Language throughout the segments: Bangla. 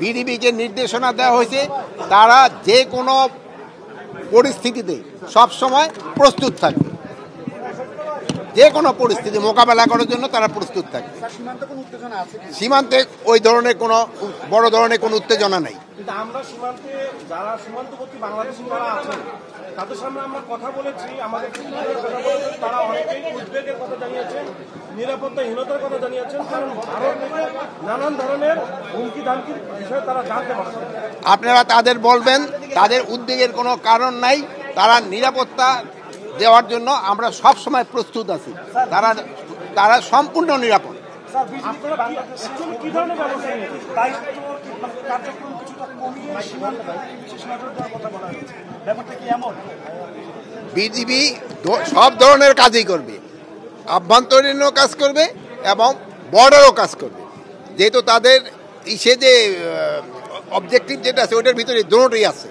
বিডিবিকে নির্দেশনা দেওয়া হয়েছে তারা যে কোনো পরিস্থিতিতে সবসময় প্রস্তুত থাকবে, যে কোনো পরিস্থিতি মোকাবেলা করার জন্য তারা প্রস্তুত থাকবে। সীমান্তে ওই ধরনের কোনো বড় ধরনের কোনো উত্তেজনা নেই। কিন্তু আমরা সীমান্তে যারা সীমান্তবর্তী বাংলাদেশি যারা আছেন তাদের সামনে আমরা কথা বলেছি, আমাদের তারা অনেকেই উদ্বেগের কথা জানিয়েছেন, নিরাপত্তাহীনতার কথা জানিয়েছেন, কারণ ভারত থেকে নানান ধরনের হুমকি ধামকির বিষয়ে তারা জানতে পারছেন। আপনারা তাদের বলবেন তাদের উদ্বেগের কোনো কারণ নাই, তারা নিরাপত্তা দেওয়ার জন্য আমরা সব সময় প্রস্তুত আছি, তারা সম্পূর্ণ নিরাপদ। বিজিবি সব ধরনের কাজই করবে, আভ্যন্তরীণও কাজ করবে এবং বর্ডারও কাজ করবে, যেহেতু তাদের সে যে অবজেক্টিভ যেটা আছে ওইটার ভিতরে দুটোই আছে।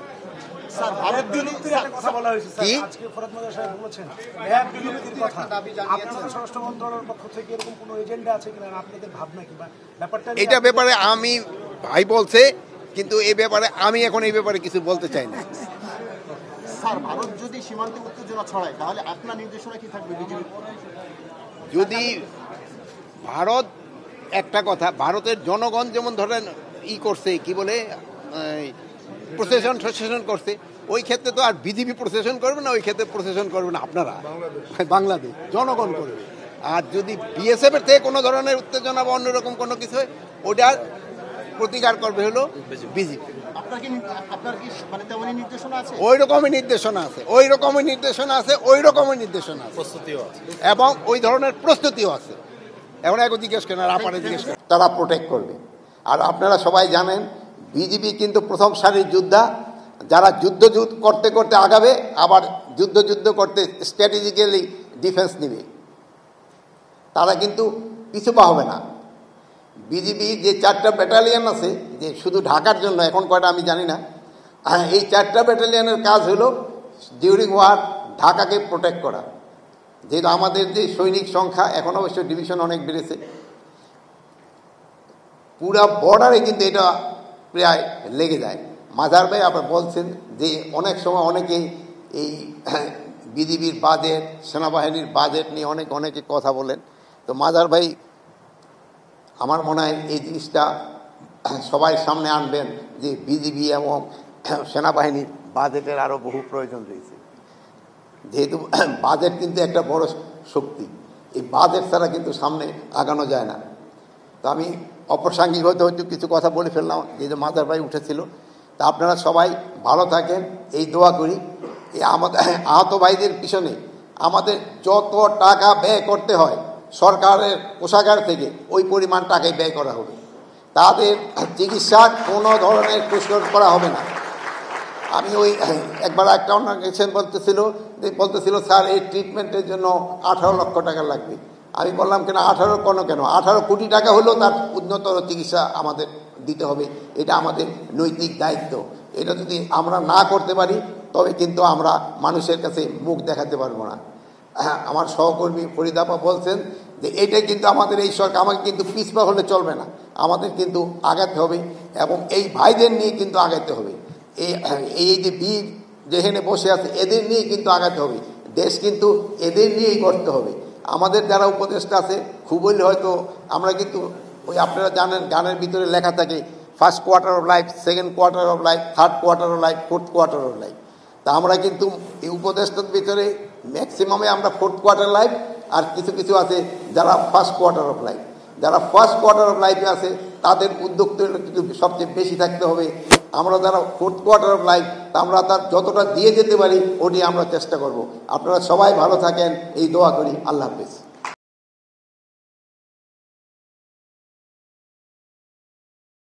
এটা ব্যাপারে আমি ভাই বলছে, কিন্তু এই ব্যাপারে আমি এখন এই ব্যাপারে কিছু বলতে চাই না। স্যার, ভারত যদি সীমান্তে উত্তেজনা ছড়ায় তাহলে আপনার নির্দেশনা কি থাকবে বিজেপি? যদি ভারত, একটা কথা, ভারতের জনগণ যেমন ধরেন করছে কি বলে প্রশাসন করছে, ওই ক্ষেত্রে তো আর বিজেপি প্রশাসন করবে না, ওই ক্ষেত্রে প্রশাসন করবে না আপনারা, বাংলাদেশ জনগণ করবে। আর যদি বিএসএফ এর থেকে কোনো ধরনের উত্তেজনা বা অন্যরকম কোনো কিছু হয় ওটা প্রতিকার করবে হলো বিজেপি। ওই রকমই নির্দেশনা আছে এবং ওই ধরনের প্রস্তুতিও আছে। এখন একও জিজ্ঞেস করেন আর আপনারা জিজ্ঞেস করেন, তারা প্রোটেক্ট করবে। আর আপনারা সবাই জানেন বিজেপি কিন্তু প্রথম সারির যোদ্ধা, যারা যুদ্ধ করতে করতে আগাবে, আবার যুদ্ধ করতে স্ট্র্যাটেজিক্যালি ডিফেন্স নেবে, তারা কিন্তু পিছু পা হবে না। বিজেপি যে 4টা ব্যাটালিয়ন আছে, যে শুধু ঢাকার জন্য, এখন কয়টা আমি জানি না, এই 4টা ব্যাটালিয়নের কাজ হলো ডিউরিং ওয়ার ঢাকাকে প্রোটেক্ট করা। যেহেতু আমাদের যে সৈনিক সংখ্যা এখন অবশ্য ডিভিশন অনেক বেড়েছে, পুরা বর্ডারে কিন্তু এটা প্রায় লেগে যায়। মাজার ভাই আবার বলছেন যে অনেক সময় অনেকেই এই বিজিবির বাজেট, সেনাবাহিনীর বাজেট নিয়ে অনেকে কথা বলেন। তো মাজার ভাই আমার মনে হয় এই জিনিসটা সবাই সামনে আনবেন যে বিজিবি এবং সেনাবাহিনীর বাজেটের আরও বহু প্রয়োজন রয়েছে, যেহেতু বাজেট কিন্তু একটা বড় শক্তি, এই বাজেট ছাড়া কিন্তু সামনে আগানো যায় না। তো আমি অপ্রাসঙ্গিক হয়তো কিছু কথা বলে ফেললাম, যেহেতু মাজার ভাই উঠেছিল। তা আপনারা সবাই ভালো থাকেন, এই দোয়া করি। এই আমাদের আহত ভাইদের পিছনে আমাদের যত টাকা ব্যয় করতে হয় সরকারের কোষাগার থেকে ওই পরিমাণ টাকাই ব্যয় করা হবে, তাদের চিকিৎসার কোনো ধরনের কুশল করা হবে না। আমি ওই একবার একটা অর্গানাইজেশন বলতেছিল স্যার এই ট্রিটমেন্টের জন্য 18 লক্ষ টাকা লাগবে। আমি বললাম কেন 18 কোটি টাকা হলেও তার উন্নতর চিকিৎসা আমাদের দিতে হবে, এটা আমাদের নৈতিক দায়িত্ব। এটা যদি আমরা না করতে পারি তবে কিন্তু আমরা মানুষের কাছে মুখ দেখাতে পারবো না। আমার সহকর্মী ফরিদাপা বলছেন যে এটাই কিন্তু আমাদের এই সরকার, আমাকে কিন্তু পিছপা হলে চলবে না, আমাদের কিন্তু আগাতে হবে এবং এই ভাইদের নিয়ে কিন্তু আগাতে হবে। এই যে বীর যেখানে বসে আছে এদের নিয়ে কিন্তু আগাতে হবে, দেশ কিন্তু এদের নিয়েই করতে হবে। আমাদের যারা উপদেষ্টা আছে খুব হইলে হয়তো আমরা কিন্তু ওই আপনারা জানেন গানের ভিতরে লেখা থাকে first quarter of life, second quarter of life, third quarter of life, fourth quarter of life. তা আমরা কিন্তু এই উপদেষ্টার ভিতরে ম্যাক্সিমামে আমরা ফোর্থ কোয়ার্টার লাইফ, আর কিছু আছে যারা ফার্স্ট কোয়ার্টার অফ লাইফ। যারা ফার্স্ট কোয়ার্টার অফ লাইফে আছে তাদের উদ্যোগ কিন্তু সবচেয়ে বেশি থাকতে হবে। আমরা যারা ফোর্থ কোয়ার্টার অফ লাইফ, তা আমরা তার যতটা দিয়ে যেতে পারি ওটি আমরা চেষ্টা করব। আপনারা সবাই ভালো থাকেন, এই দোয়া করি। আল্লাহ হাফেজ।